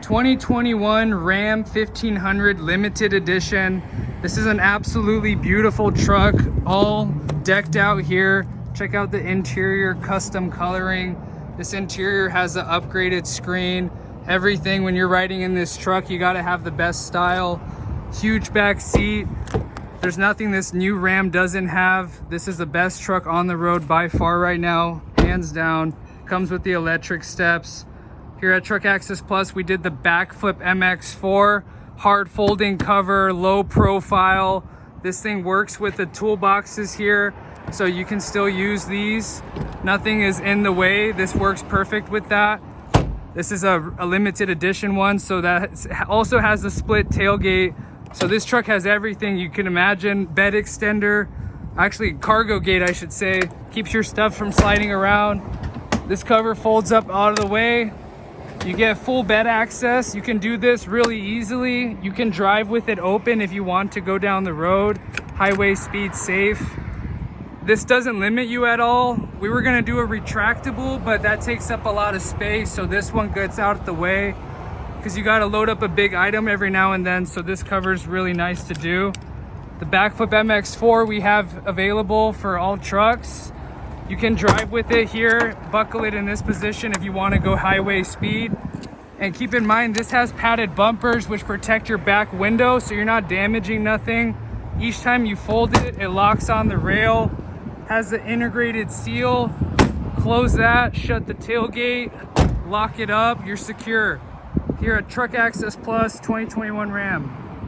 2021 Ram 1500 limited edition. This is an absolutely beautiful truck, all decked out here. Check out the interior custom coloring. This interior has an upgraded screen. Everything when you're riding in this truck, you gotta have the best style. Huge back seat. There's nothing this new Ram doesn't have. This is the best truck on the road by far right now, hands down. Comes with the electric steps. Here at Truck Access Plus, we did the BAKFlip MX4, hard folding cover, low profile. This thing works with the toolboxes here, so you can still use these. Nothing is in the way. This works perfect with that. This is a limited edition one, so that also has a split tailgate. So this truck has everything you can imagine. Bed extender, actually cargo gate I should say, keeps your stuff from sliding around. This cover folds up out of the way. You get full bed access. You can do this really easily. You can drive with it open if you want to go down the road. Highway speed safe. This doesn't limit you at all. We were gonna do a retractable, but that takes up a lot of space. So this one gets out of the way because you gotta load up a big item every now and then. So this cover is really nice to do. The BAKFlip MX4 we have available for all trucks. You can drive with it here, buckle it in this position if you want to go highway speed. And keep in mind, this has padded bumpers which protect your back window so you're not damaging nothing. Each time you fold it, it locks on the rail. Has the integrated seal. Close that, shut the tailgate, lock it up, you're secure. Here at Truck Access Plus 2021 Ram.